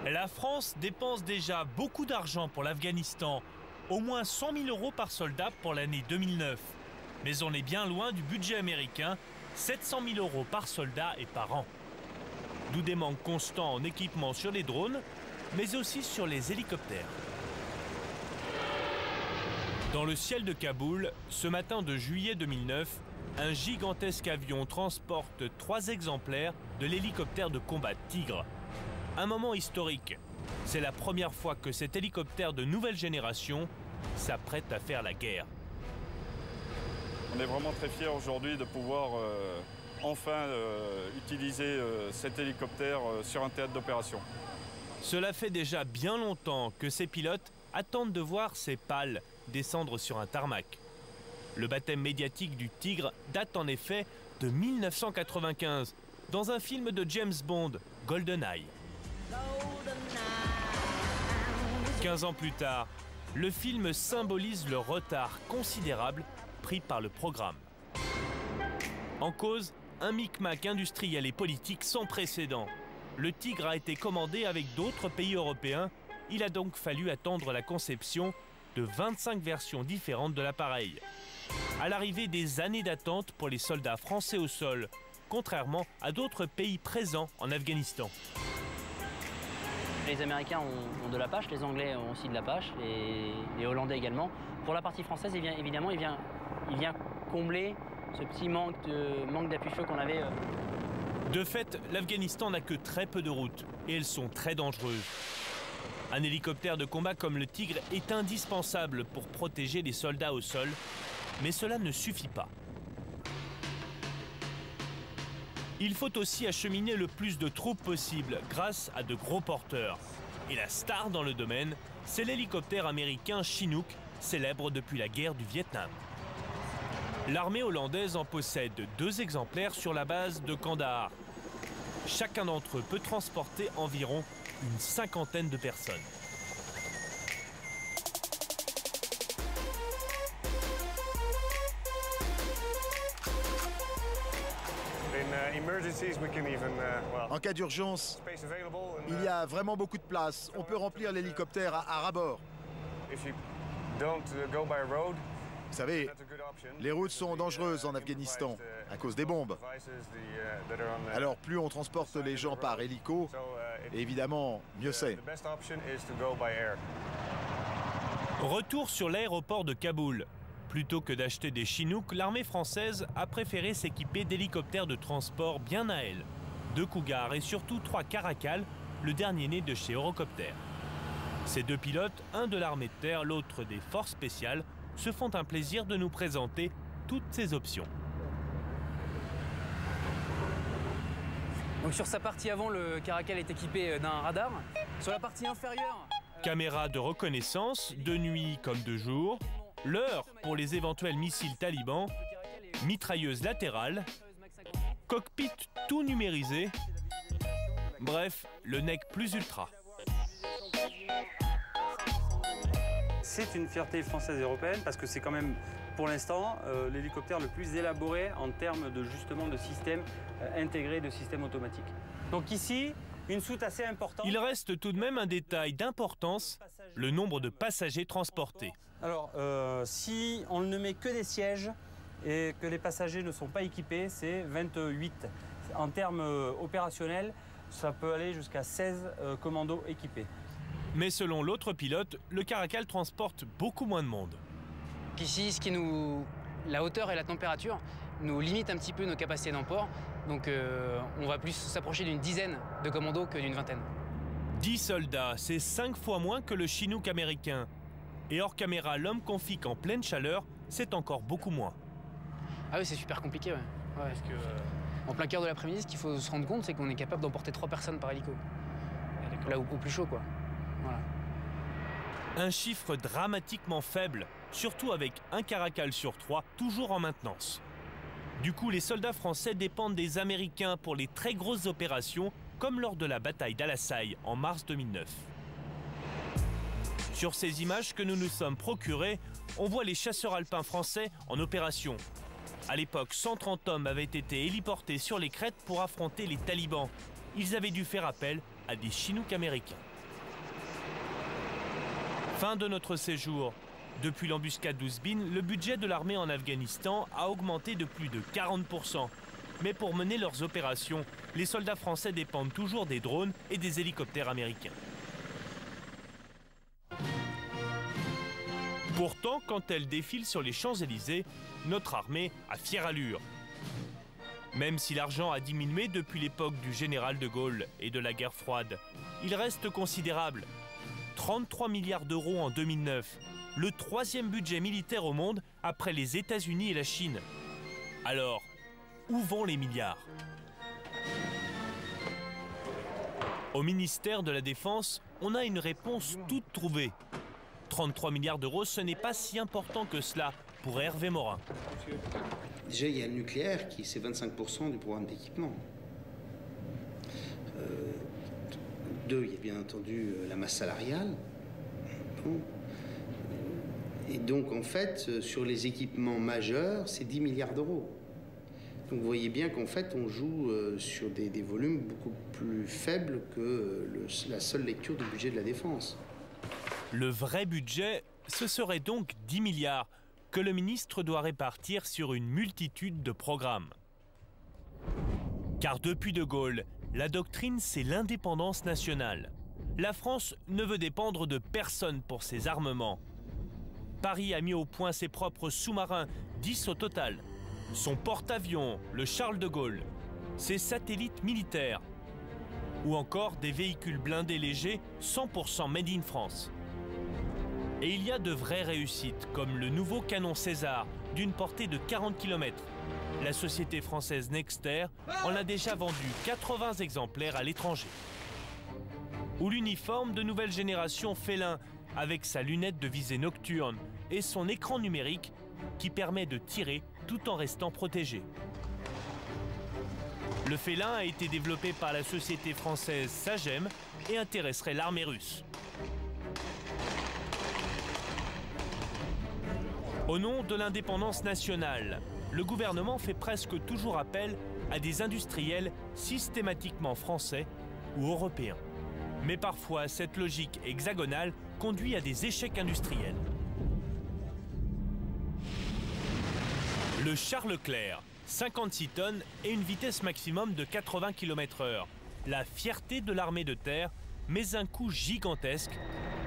S2: La France dépense déjà beaucoup d'argent pour l'Afghanistan, au moins 100 000 € par soldat pour l'année 2009. Mais on est bien loin du budget américain, 700 000 € par soldat et par an. D'où des manques constants en équipement sur les drones, mais aussi sur les hélicoptères. Dans le ciel de Kaboul, ce matin de juillet 2009, un gigantesque avion transporte 3 exemplaires de l'hélicoptère de combat Tigre. Un moment historique. C'est la première fois que cet hélicoptère de nouvelle génération s'apprête à faire la guerre.
S23: On est vraiment très fiers aujourd'hui de pouvoir enfin utiliser cet hélicoptère sur un théâtre d'opération.
S2: Cela fait déjà bien longtemps que ces pilotes attendent de voir ces pales descendre sur un tarmac. Le baptême médiatique du Tigre date en effet de 1995, dans un film de James Bond, GoldenEye. 15 ans plus tard, le film symbolise le retard considérable pris par le programme. En cause, un micmac industriel et politique sans précédent. Le Tigre a été commandé avec d'autres pays européens. Il a donc fallu attendre la conception de 25 versions différentes de l'appareil. À l'arrivée, des années d'attente pour les soldats français au sol, contrairement à d'autres pays présents en Afghanistan.
S24: Les Américains ont de l'Apache, les Anglais ont aussi de l'Apache, les Hollandais également. Pour la partie française, il vient combler ce petit manque d'appui feu qu'on avait.
S2: De fait, l'Afghanistan n'a que très peu de routes et elles sont très dangereuses. Un hélicoptère de combat comme le Tigre est indispensable pour protéger les soldats au sol, mais cela ne suffit pas. Il faut aussi acheminer le plus de troupes possible grâce à de gros porteurs. Et la star dans le domaine, c'est l'hélicoptère américain Chinook, célèbre depuis la guerre du Vietnam. L'armée hollandaise en possède 2 exemplaires sur la base de Kandahar. Chacun d'entre eux peut transporter environ une cinquantaine de personnes.
S1: En cas d'urgence, il y a vraiment beaucoup de place. On peut remplir l'hélicoptère à ras-bord. Vous savez, les routes sont dangereuses en Afghanistan à cause des bombes. Alors plus on transporte les gens par hélico, évidemment, mieux c'est.
S2: Retour sur l'aéroport de Kaboul. Plutôt que d'acheter des Chinooks, l'armée française a préféré s'équiper d'hélicoptères de transport bien à elle. 2 Cougar et surtout 3 Caracal, le dernier né de chez Eurocopter. Ces 2 pilotes, un de l'armée de terre, l'autre des forces spéciales, se font un plaisir de nous présenter toutes ces options.
S24: Donc sur sa partie avant, le Caracal est équipé d'un radar. Sur la partie inférieure...
S2: Caméra de reconnaissance, de nuit comme de jour. L'heure pour les éventuels missiles talibans. Mitrailleuse latérale. Cockpit tout numérisé. Bref, le nec plus ultra.
S4: C'est une fierté française et européenne parce que c'est quand même, pour l'instant, l'hélicoptère le plus élaboré en termes de, justement, de système intégré, de système automatique. Donc ici, une soute assez importante.
S2: Il reste tout de même un détail d'importance, le nombre de passagers transportés.
S4: Alors, si on ne met que des sièges et que les passagers ne sont pas équipés, c'est 28. En termes opérationnels, ça peut aller jusqu'à 16 commandos équipés.
S2: Mais selon l'autre pilote, le Caracal transporte beaucoup moins de monde.
S24: Ici, la hauteur et la température nous limitent un petit peu nos capacités d'emport. Donc on va plus s'approcher d'une dizaine de commandos que d'une vingtaine.
S2: 10 soldats, c'est 5 fois moins que le Chinook américain. Et hors caméra, l'homme confie qu'en pleine chaleur, c'est encore beaucoup moins.
S24: Ah oui, c'est super compliqué, ouais. Parce que, en plein cœur de l'après-midi, ce qu'il faut se rendre compte, c'est qu'on est capable d'emporter 3 personnes par hélico. Là, au plus chaud, quoi. Voilà.
S2: Un chiffre dramatiquement faible, surtout avec un Caracal sur 3, toujours en maintenance. Du coup, les soldats français dépendent des Américains pour les très grosses opérations, comme lors de la bataille d'Al-Assaï en mars 2009. Sur ces images que nous nous sommes procurées, on voit les chasseurs alpins français en opération. À l'époque, 130 hommes avaient été héliportés sur les crêtes pour affronter les talibans. Ils avaient dû faire appel à des Chinooks américains. Fin de notre séjour. Depuis l'embuscade d'Ouzbin, le budget de l'armée en Afghanistan a augmenté de plus de 40%. Mais pour mener leurs opérations, les soldats français dépendent toujours des drones et des hélicoptères américains. Pourtant, quand elle défile sur les Champs-Élysées, notre armée a fière allure. Même si l'argent a diminué depuis l'époque du général de Gaulle et de la guerre froide, il reste considérable. 33 milliards d'euros en 2009, le 3e budget militaire au monde après les États-Unis et la Chine. Alors, où vont les milliards? Au ministère de la Défense, on a une réponse toute trouvée. 33 milliards d'euros, ce n'est pas si important que cela pour Hervé Morin.
S6: Déjà, il y a le nucléaire qui c'est 25% du programme d'équipement. 2, il y a bien entendu la masse salariale. Bon. Et donc, en fait, sur les équipements majeurs, c'est 10 milliards d'euros. Donc, vous voyez bien qu'en fait, on joue sur des volumes beaucoup plus faibles que la seule lecture du budget de la défense.
S2: Le vrai budget, ce serait donc 10 milliards que le ministre doit répartir sur une multitude de programmes. Car depuis De Gaulle, la doctrine, c'est l'indépendance nationale. La France ne veut dépendre de personne pour ses armements. Paris a mis au point ses propres sous-marins, 10 au total. Son porte-avions, le Charles de Gaulle. Ses satellites militaires. Ou encore des véhicules blindés légers 100% made in France. Et il y a de vraies réussites, comme le nouveau canon César, d'une portée de 40 km. La société française Nexter en a déjà vendu 80 exemplaires à l'étranger. Ou l'uniforme de nouvelle génération Félin, avec sa lunette de visée nocturne et son écran numérique qui permet de tirer tout en restant protégé. Le félin a été développé par la société française Sagem et intéresserait l'armée russe. Au nom de l'indépendance nationale, le gouvernement fait presque toujours appel à des industriels systématiquement français ou européens. Mais parfois, cette logique hexagonale conduit à des échecs industriels. Le char Leclerc, 56 tonnes et une vitesse maximum de 80 km/h. La fierté de l'armée de terre, mais un coût gigantesque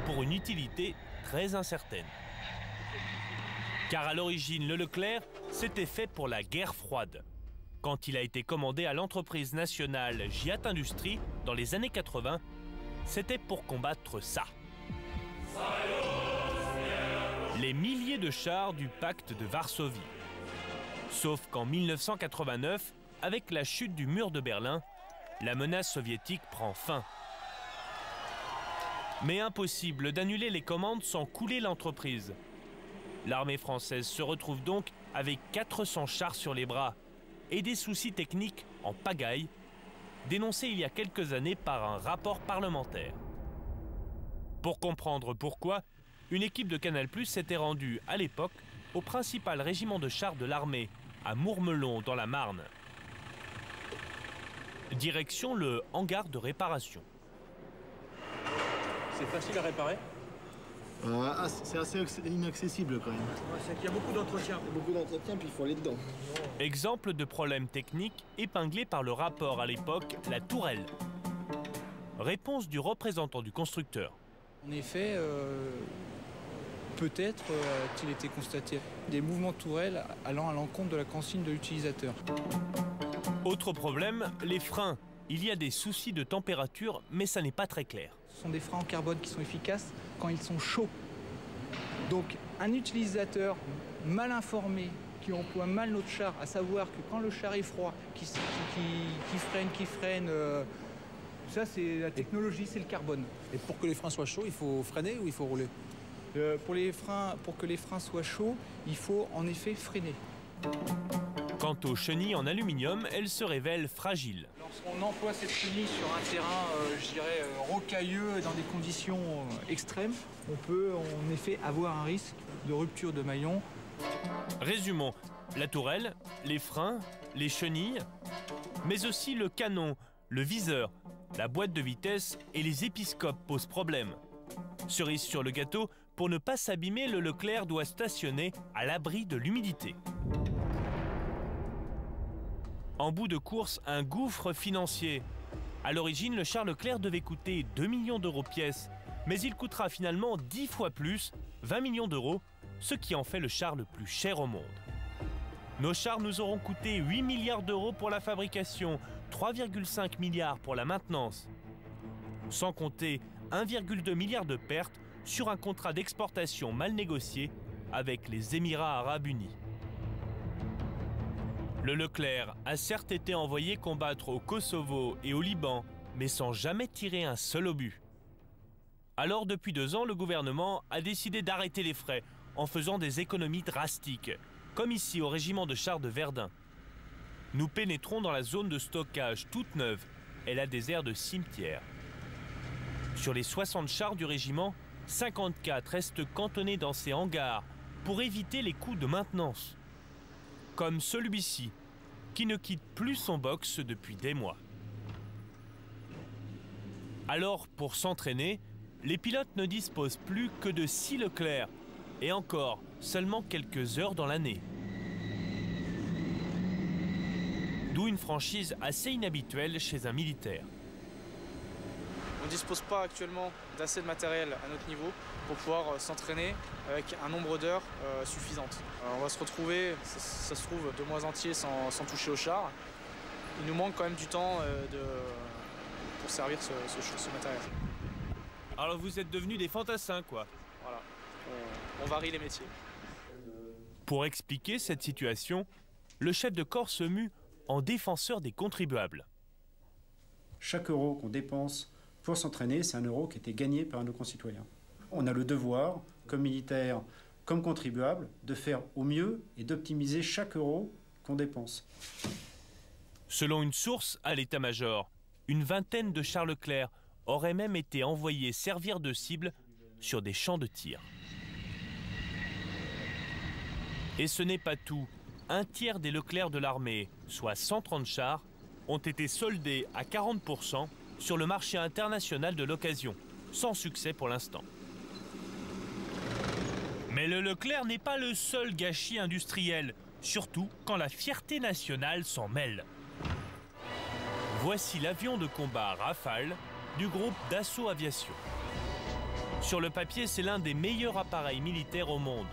S2: pour une utilité très incertaine. Car à l'origine, le Leclerc, c'était fait pour la guerre froide. Quand il a été commandé à l'entreprise nationale Giat Industrie dans les années 80, c'était pour combattre ça. Les milliers de chars du pacte de Varsovie. Sauf qu'en 1989, avec la chute du mur de Berlin, la menace soviétique prend fin. Mais impossible d'annuler les commandes sans couler l'entreprise. L'armée française se retrouve donc avec 400 chars sur les bras et des soucis techniques en pagaille, dénoncés il y a quelques années par un rapport parlementaire. Pour comprendre pourquoi, une équipe de Canal+ s'était rendue à l'époque au principal régiment de chars de l'armée, à Mourmelon dans la Marne. Direction le hangar de réparation.
S21: C'est facile à réparer?
S5: C'est assez inaccessible quand même.
S21: C'est qu'il y a beaucoup d'entretien.
S5: Beaucoup d'entretien, puis il faut aller dedans.
S2: Exemple de problème technique épinglé par le rapport à l'époque, la tourelle. Réponse du représentant du constructeur.
S7: En effet, peut-être a-t-il été constaté des mouvements de tourelle allant à l'encontre de la consigne de l'utilisateur.
S2: Autre problème, les freins. Il y a des soucis de température, mais ça n'est pas très clair.
S7: Ce sont des freins en carbone qui sont efficaces quand ils sont chauds. Donc un utilisateur mal informé qui emploie mal notre char, à savoir que quand le char est froid, qui freine, ça c'est la technologie, c'est le carbone.
S21: Et pour que les freins soient chauds, il faut freiner ou il faut rouler?
S7: Pour que les freins soient chauds, il faut en effet freiner.
S2: Quant aux chenilles en aluminium, elles se révèlent fragiles.
S7: Lorsqu'on emploie cette chenille sur un terrain, je dirais, rocailleux et dans des conditions extrêmes, on peut en effet avoir un risque de rupture de maillon.
S2: Résumons, la tourelle, les freins, les chenilles, mais aussi le canon, le viseur, la boîte de vitesse et les épiscopes posent problème. Cerise sur le gâteau, pour ne pas s'abîmer, le Leclerc doit stationner à l'abri de l'humidité. En bout de course, un gouffre financier. À l'origine, le char Leclerc devait coûter 2 millions d'euros pièce, mais il coûtera finalement 10 fois plus, 20 millions d'euros, ce qui en fait le char le plus cher au monde. Nos chars nous auront coûté 8 milliards d'euros pour la fabrication, 3,5 milliards pour la maintenance. Sans compter 1,2 milliard de pertes sur un contrat d'exportation mal négocié avec les Émirats arabes unis. Le Leclerc a certes été envoyé combattre au Kosovo et au Liban, mais sans jamais tirer un seul obus. Alors depuis 2 ans, le gouvernement a décidé d'arrêter les frais en faisant des économies drastiques, comme ici au régiment de chars de Verdun. Nous pénétrons dans la zone de stockage toute neuve. Elle a des airs de cimetière. Sur les 60 chars du régiment, 54 restent cantonnés dans ces hangars pour éviter les coûts de maintenance. Comme celui-ci, qui ne quitte plus son box depuis des mois. Alors, pour s'entraîner, les pilotes ne disposent plus que de 6 Leclerc, et encore seulement quelques heures dans l'année. D'où une franchise assez inhabituelle chez un militaire.
S9: On ne dispose pas actuellement d'assez de matériel à notre niveau pour pouvoir s'entraîner avec un nombre d'heures suffisante. On va se retrouver, ça se trouve, 2 mois entiers sans toucher au char. Il nous manque quand même du temps pour servir ce matériel.
S2: Alors vous êtes devenus des fantassins, quoi.
S9: Voilà, on varie les métiers.
S2: Pour expliquer cette situation, le chef de corps se mue en défenseur des contribuables.
S10: Chaque euro qu'on dépense pour s'entraîner, c'est un euro qui était gagné par nos concitoyens. On a le devoir, comme militaire, comme contribuable, de faire au mieux et d'optimiser chaque euro qu'on dépense.
S2: Selon une source à l'état-major, une vingtaine de chars Leclerc auraient même été envoyés servir de cible sur des champs de tir. Et ce n'est pas tout. Un tiers des Leclerc de l'armée, soit 130 chars, ont été soldés à 40% sur le marché international de l'occasion, sans succès pour l'instant. Mais le Leclerc n'est pas le seul gâchis industriel, surtout quand la fierté nationale s'en mêle. Voici l'avion de combat Rafale du groupe Dassault Aviation. Sur le papier, c'est l'un des meilleurs appareils militaires au monde.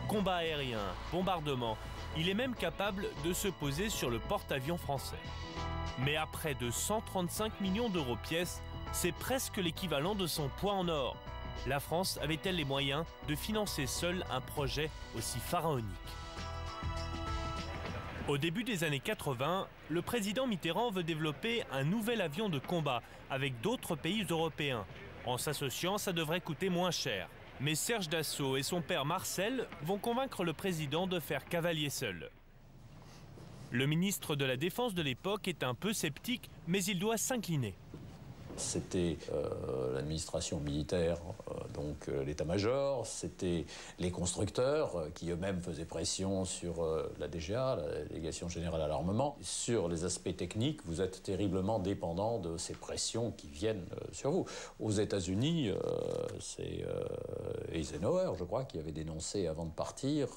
S2: Combat aérien, bombardement, il est même capable de se poser sur le porte-avions français. Mais à près de 135 millions d'euros pièce, c'est presque l'équivalent de son poids en or. La France avait-elle les moyens de financer seule un projet aussi pharaonique ? Au début des années 80, le président Mitterrand veut développer un nouvel avion de combat avec d'autres pays européens. En s'associant, ça devrait coûter moins cher. Mais Serge Dassault et son père Marcel vont convaincre le président de faire cavalier seul. Le ministre de la Défense de l'époque est un peu sceptique, mais il doit s'incliner.
S11: C'était l'administration militaire, donc l'état-major, c'était les constructeurs qui eux-mêmes faisaient pression sur la DGA, la Délégation Générale à l'Armement. Sur les aspects techniques, vous êtes terriblement dépendant de ces pressions qui viennent sur vous. Aux États-Unis, c'est Eisenhower, je crois, qui avait dénoncé avant de partir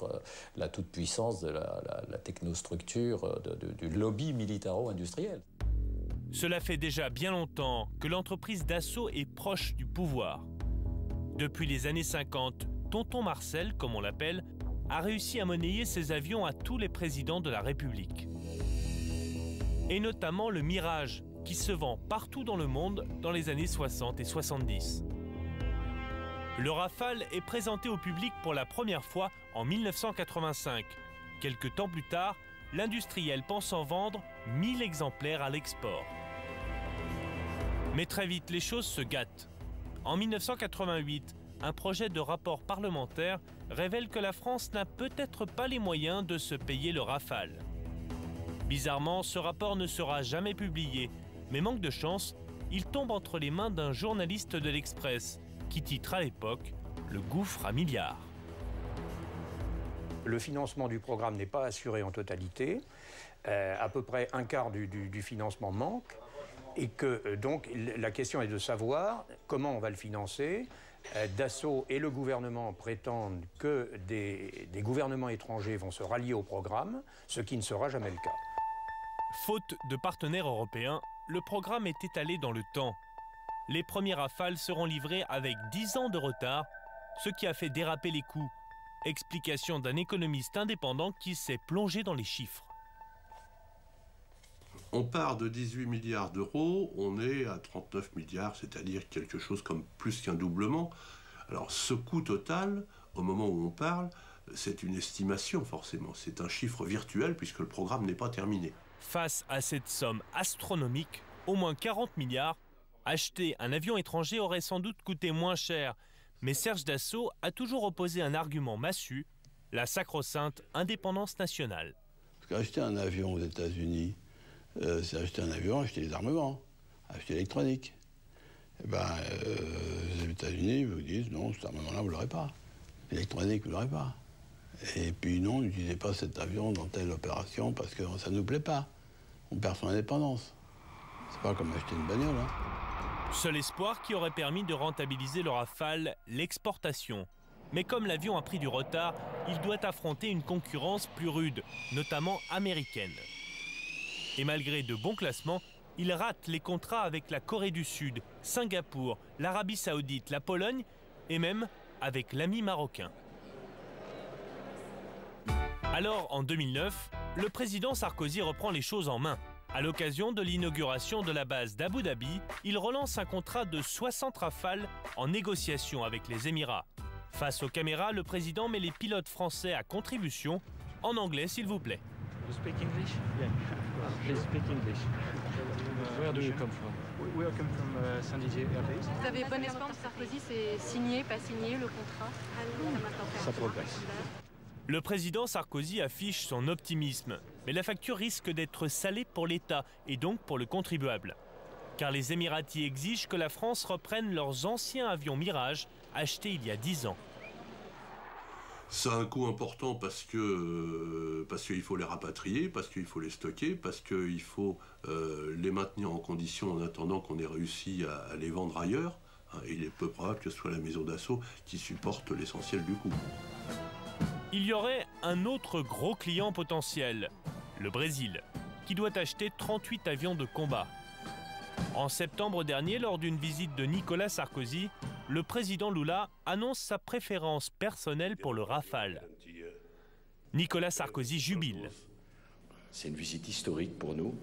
S11: la toute-puissance de la technostructure du lobby militaro-industriel.
S2: Cela fait déjà bien longtemps que l'entreprise Dassault est proche du pouvoir. Depuis les années 50, Tonton Marcel, comme on l'appelle, a réussi à monnayer ses avions à tous les présidents de la République. Et notamment le Mirage, qui se vend partout dans le monde dans les années 60 et 70. Le Rafale est présenté au public pour la première fois en 1985. Quelques temps plus tard, l'industriel pense en vendre 1000 exemplaires à l'export. Mais très vite, les choses se gâtent. En 1988, un projet de rapport parlementaire révèle que la France n'a peut-être pas les moyens de se payer le Rafale. Bizarrement, ce rapport ne sera jamais publié, mais manque de chance, il tombe entre les mains d'un journaliste de l'Express, qui titre à l'époque « Le gouffre à milliards ».
S12: Le financement du programme n'est pas assuré en totalité. À peu près un quart du financement manque. Et que donc la question est de savoir comment on va le financer. Dassault et le gouvernement prétendent que des gouvernements étrangers vont se rallier au programme, ce qui ne sera jamais le cas.
S2: Faute de partenaires européens, le programme est étalé dans le temps. Les premiers Rafales seront livrés avec 10 ans de retard, ce qui a fait déraper les coûts. Explication d'un économiste indépendant qui s'est plongé dans les chiffres.
S13: On part de 18 milliards d'euros, on est à 39 milliards, c'est-à-dire quelque chose comme plus qu'un doublement. Alors ce coût total, au moment où on parle, c'est une estimation forcément. C'est un chiffre virtuel puisque le programme n'est pas terminé.
S2: Face à cette somme astronomique, au moins 40 milliards, acheter un avion étranger aurait sans doute coûté moins cher. Mais Serge Dassault a toujours opposé un argument massu, la sacro-sainte indépendance nationale.
S14: Parce qu'acheter un avion aux États-Unis, c'est acheter un avion, acheter des armements, acheter l'électronique. Eh ben, les États-Unis vous disent non, cet armement-là, vous ne l'aurez pas. L'électronique, vous ne l'aurez pas. Et puis non, n'utilisez pas cet avion dans telle opération parce que ça ne nous plaît pas. On perd son indépendance. C'est pas comme acheter une bagnole.
S2: Seul espoir qui aurait permis de rentabiliser le Rafale, l'exportation. Mais comme l'avion a pris du retard, il doit affronter une concurrence plus rude, notamment américaine. Et malgré de bons classements, il rate les contrats avec la Corée du Sud, Singapour, l'Arabie Saoudite, la Pologne et même avec l'ami marocain. Alors, en 2009, le président Sarkozy reprend les choses en main. À l'occasion de l'inauguration de la base d'Abu Dhabi, il relance un contrat de 60 Rafales en négociation avec les Émirats. Face aux caméras, le président met les pilotes français à contribution. En anglais, s'il vous plaît.
S25: You speak English? Yeah, please speak English. Where do you come from? We come from Saint-Dizier Airways.
S26: Vous avez bon espoir que Sarkozy, c'est signé, pas signé le contrat?
S25: Ça progresse.
S2: Le président Sarkozy affiche son optimisme, mais la facture risque d'être salée pour l'État et donc pour le contribuable. Car les Émiratis exigent que la France reprenne leurs anciens avions Mirage achetés il y a 10 ans.
S13: Ça a un coût important parce qu'il faut les rapatrier, parce qu'il faut les stocker, parce qu'il faut les maintenir en condition en attendant qu'on ait réussi à les vendre ailleurs. Et il est peu probable que ce soit la maison d'assaut qui supporte l'essentiel du coût.
S2: Il y aurait un autre gros client potentiel, le Brésil, qui doit acheter 38 avions de combat. En septembre dernier, lors d'une visite de Nicolas Sarkozy, le président Lula annonce sa préférence personnelle pour le Rafale. Nicolas Sarkozy jubile.
S3: C'est une visite historique pour nous.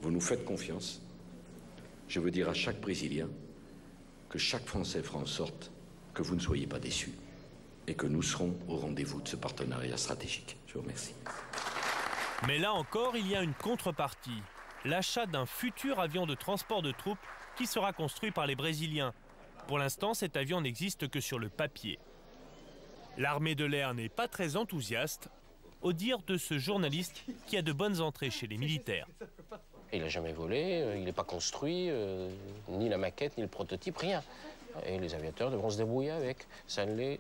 S3: Vous nous faites confiance. Je veux dire à chaque Brésilien que chaque Français fera en sorte que vous ne soyez pas déçus et que nous serons au rendez-vous de ce partenariat stratégique. Je vous remercie.
S2: Mais là encore, il y a une contrepartie. L'achat d'un futur avion de transport de troupes qui sera construit par les Brésiliens. Pour l'instant, cet avion n'existe que sur le papier. L'armée de l'air n'est pas très enthousiaste, au dire de ce journaliste qui a de bonnes entrées chez les militaires.
S15: Il n'a jamais volé, il n'est pas construit, ni la maquette, ni le prototype, rien. Et les aviateurs devront se débrouiller avec. Ça ne les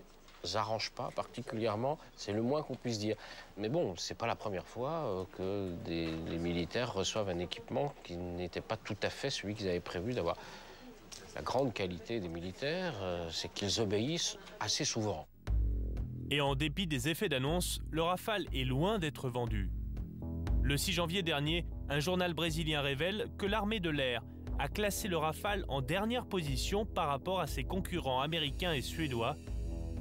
S15: arrange pas particulièrement, c'est le moins qu'on puisse dire. Mais bon, c'est pas la première fois que les militaires reçoivent un équipement qui n'était pas tout à fait celui qu'ils avaient prévu d'avoir. La grande qualité des militaires, c'est qu'ils obéissent assez souvent.
S2: Et en dépit des effets d'annonce, le Rafale est loin d'être vendu. Le 6 janvier dernier, un journal brésilien révèle que l'armée de l'air a classé le Rafale en dernière position par rapport à ses concurrents américains et suédois,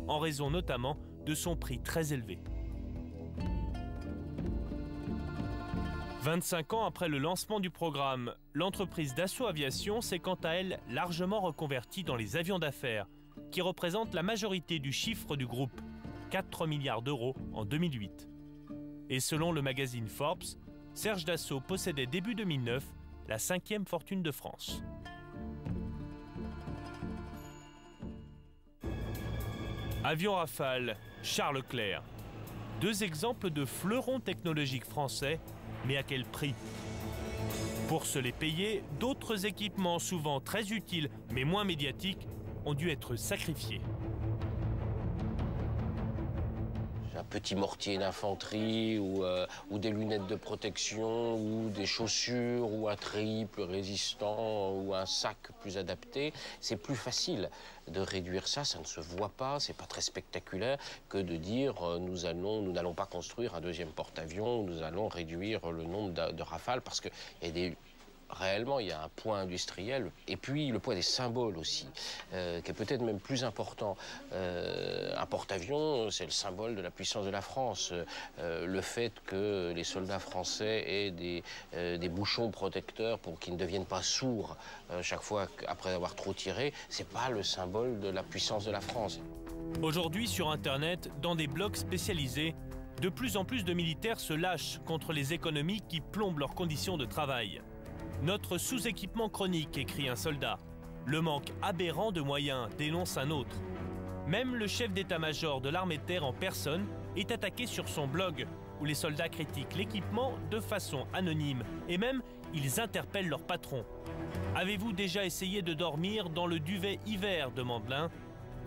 S2: en raison notamment de son prix très élevé. 25 ans après le lancement du programme, l'entreprise Dassault Aviation s'est quant à elle largement reconvertie dans les avions d'affaires, qui représentent la majorité du chiffre du groupe, 4 milliards d'euros en 2008. Et selon le magazine Forbes, Serge Dassault possédait début 2009 la 5e fortune de France. Avion Rafale, Charles Leclerc. Deux exemples de fleurons technologiques français, mais à quel prix? Pour se les payer, d'autres équipements souvent très utiles mais moins médiatiques ont dû être sacrifiés.
S15: Un petit mortier d'infanterie ou des lunettes de protection ou des chaussures ou un treillis plus résistant ou un sac plus adapté, c'est plus facile de réduire ça, ça ne se voit pas, c'est pas très spectaculaire que de dire nous n'allons pas construire un deuxième porte-avions, nous allons réduire le nombre de Rafales parce que réellement, il y a un poids industriel et puis le poids des symboles aussi, qui est peut-être même plus important. Un porte-avions, c'est le symbole de la puissance de la France. Le fait que les soldats français aient des bouchons protecteurs pour qu'ils ne deviennent pas sourds chaque fois après avoir trop tiré, c'est pas le symbole de la puissance de la France.
S2: Aujourd'hui, sur Internet, dans des blogs spécialisés, de plus en plus de militaires se lâchent contre les économies qui plombent leurs conditions de travail. Notre sous-équipement chronique, écrit un soldat. Le manque aberrant de moyens, dénonce un autre. Même le chef d'état-major de l'armée de terre en personne est attaqué sur son blog, où les soldats critiquent l'équipement de façon anonyme. Et même, ils interpellent leur patron. Avez-vous déjà essayé de dormir dans le duvet hiver, demande l'un.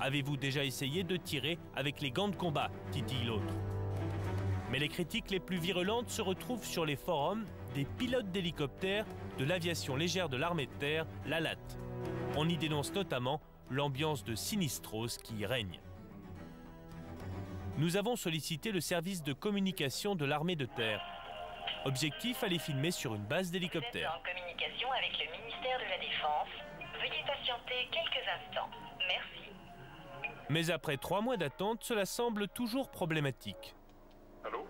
S2: Avez-vous déjà essayé de tirer avec les gants de combat, titille l'autre. Mais les critiques les plus virulentes se retrouvent sur les forums des pilotes d'hélicoptères de l'aviation légère de l'armée de terre, l'ALAT. On y dénonce notamment l'ambiance de sinistrose qui y règne. Nous avons sollicité le service de communication de l'armée de terre. Objectif, aller filmer sur une base d'hélicoptères.
S16: En communication avec le ministère de la Défense. Veuillez patienter quelques instants. Merci.
S2: Mais après 3 mois d'attente, cela semble toujours problématique.
S8: Allô?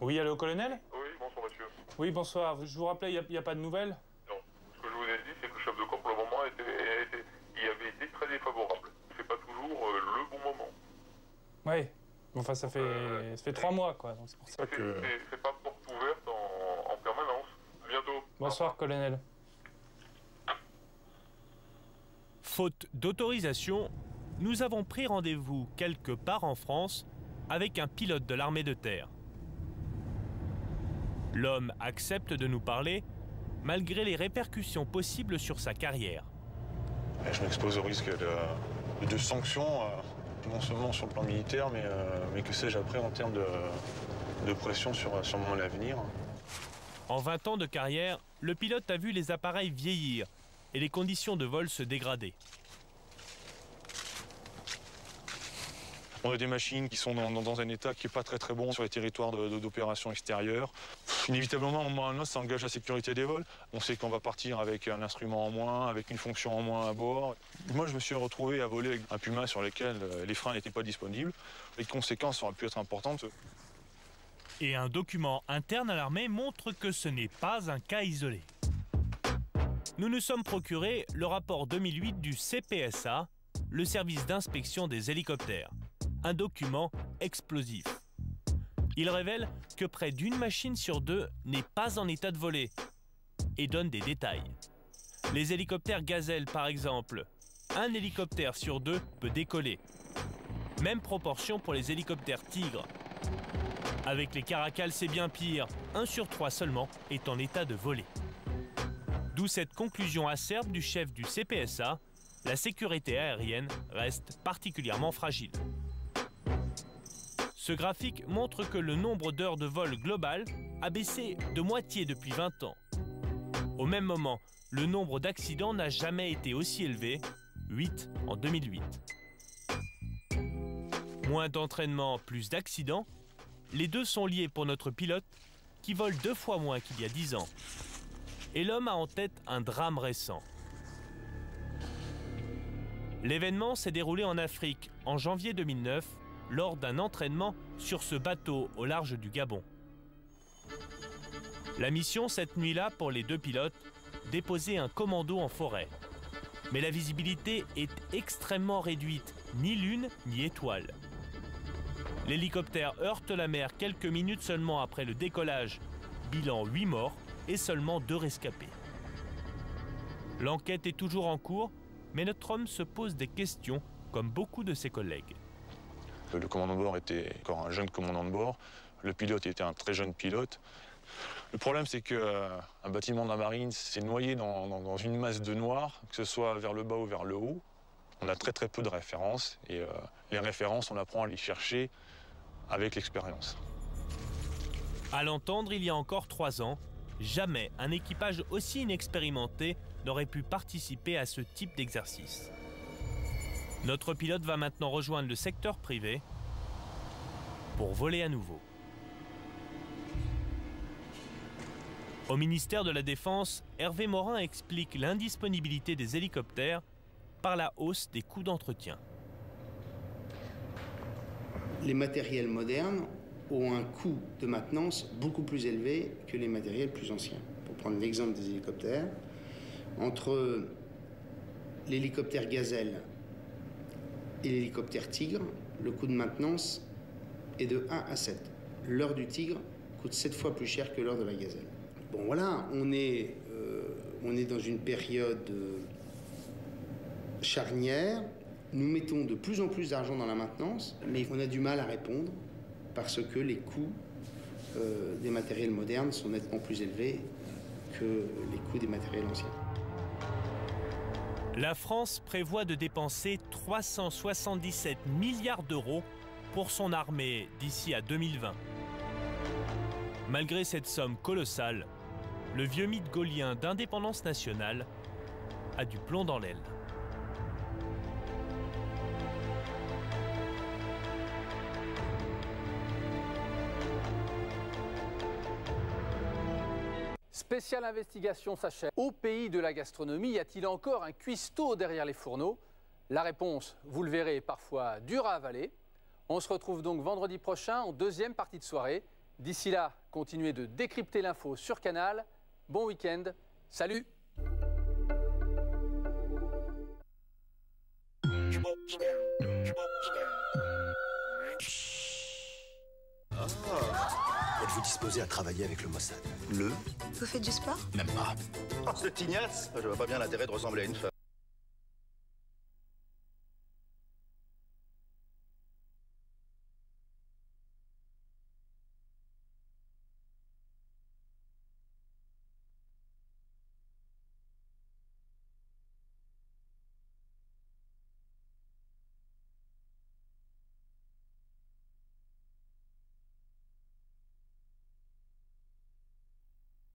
S8: Oui, allô, colonel?
S17: Oui, bonsoir monsieur.
S8: Oui, bonsoir. Je vous rappelais, il n'y a pas de nouvelles?
S17: Non. Ce que je vous ai dit, c'est que le chef de corps, pour le moment, il avait été très défavorable. C'est pas toujours le bon moment.
S8: Oui. Enfin, ça fait 3 mois, quoi. Donc c'est pour ça que...
S17: C'est pas porte ouverte en permanence. À bientôt.
S8: Bonsoir, colonel.
S2: Faute d'autorisation, nous avons pris rendez-vous quelque part en France avec un pilote de l'armée de terre. L'homme accepte de nous parler, malgré les répercussions possibles sur sa carrière.
S18: Je m'expose au risque de sanctions, non seulement sur le plan militaire, mais que sais-je après en termes de pression sur mon avenir.
S2: En 20 ans de carrière, le pilote a vu les appareils vieillir et les conditions de vol se dégrader.
S18: On a des machines qui sont dans un état qui n'est pas très bon sur les territoires d'opération extérieure. Inévitablement, à un moment ou à un autre, ça engage la sécurité des vols. On sait qu'on va partir avec un instrument en moins, avec une fonction en moins à bord. Moi, je me suis retrouvé à voler avec un Puma sur lequel les freins n'étaient pas disponibles. Les conséquences auraient pu être importantes.
S2: Et un document interne à l'armée montre que ce n'est pas un cas isolé. Nous nous sommes procuré le rapport 2008 du CPSA, le service d'inspection des hélicoptères. Un document explosif. Il révèle que près d'une machine sur deux n'est pas en état de voler et donne des détails. Les hélicoptères Gazelle, par exemple, un hélicoptère sur deux peut décoller. Même proportion pour les hélicoptères Tigre. Avec les Caracal, c'est bien pire. 1 sur 3 seulement est en état de voler. D'où cette conclusion acerbe du chef du CPSA, la sécurité aérienne reste particulièrement fragile. Ce graphique montre que le nombre d'heures de vol global a baissé de moitié depuis 20 ans. Au même moment, le nombre d'accidents n'a jamais été aussi élevé, 8 en 2008. Moins d'entraînement, plus d'accidents, les deux sont liés pour notre pilote qui vole 2 fois moins qu'il y a 10 ans. Et l'homme a en tête un drame récent. L'événement s'est déroulé en Afrique en janvier 2009 lors d'un entraînement sur ce bateau au large du Gabon. La mission cette nuit-là pour les deux pilotes, déposer un commando en forêt. Mais la visibilité est extrêmement réduite, ni lune ni étoile. L'hélicoptère heurte la mer quelques minutes seulement après le décollage, bilan 8 morts et seulement 2 rescapés. L'enquête est toujours en cours, mais notre homme se pose des questions comme beaucoup de ses collègues.
S18: Le commandant de bord était encore un jeune commandant de bord. Le pilote était un très jeune pilote. Le problème, c'est qu'un bâtiment de la marine s'est noyé dans une masse de noir, que ce soit vers le bas ou vers le haut. On a très peu de références. Et les références, on apprend à les chercher avec l'expérience.
S2: À l'entendre, il y a encore 3 ans, jamais un équipage aussi inexpérimenté n'aurait pu participer à ce type d'exercice. Notre pilote va maintenant rejoindre le secteur privé pour voler à nouveau. Au ministère de la Défense, Hervé Morin explique l'indisponibilité des hélicoptères par la hausse des coûts d'entretien.
S6: Les matériels modernes ont un coût de maintenance beaucoup plus élevé que les matériels plus anciens. Pour prendre l'exemple des hélicoptères, entre l'hélicoptère Gazelle et l'hélicoptère Tigre, le coût de maintenance est de 1 à 7. L'heure du Tigre coûte 7 fois plus cher que l'heure de la Gazelle. Bon voilà, on est dans une période charnière. Nous mettons de plus en plus d'argent dans la maintenance, mais on a du mal à répondre parce que les coûts des matériels modernes sont nettement plus élevés que les coûts des matériels anciens.
S2: La France prévoit de dépenser 377 milliards d'euros pour son armée d'ici à 2020. Malgré cette somme colossale, le vieux mythe gaulien d'indépendance nationale a du plomb dans l'aile.
S19: Spéciale investigation s'achève. Au pays de la gastronomie, y a-t-il encore un cuistot derrière les fourneaux? La réponse, vous le verrez, est parfois dure à avaler. On se retrouve donc vendredi prochain en deuxième partie de soirée. D'ici là, continuez de décrypter l'info sur Canal. Bon week-end. Salut!
S20: Êtes-vous disposé à travailler avec le Mossad?
S22: Vous faites du sport?
S20: Même pas.
S22: Oh, ce tignasse! Je vois pas bien l'intérêt de ressembler à une femme.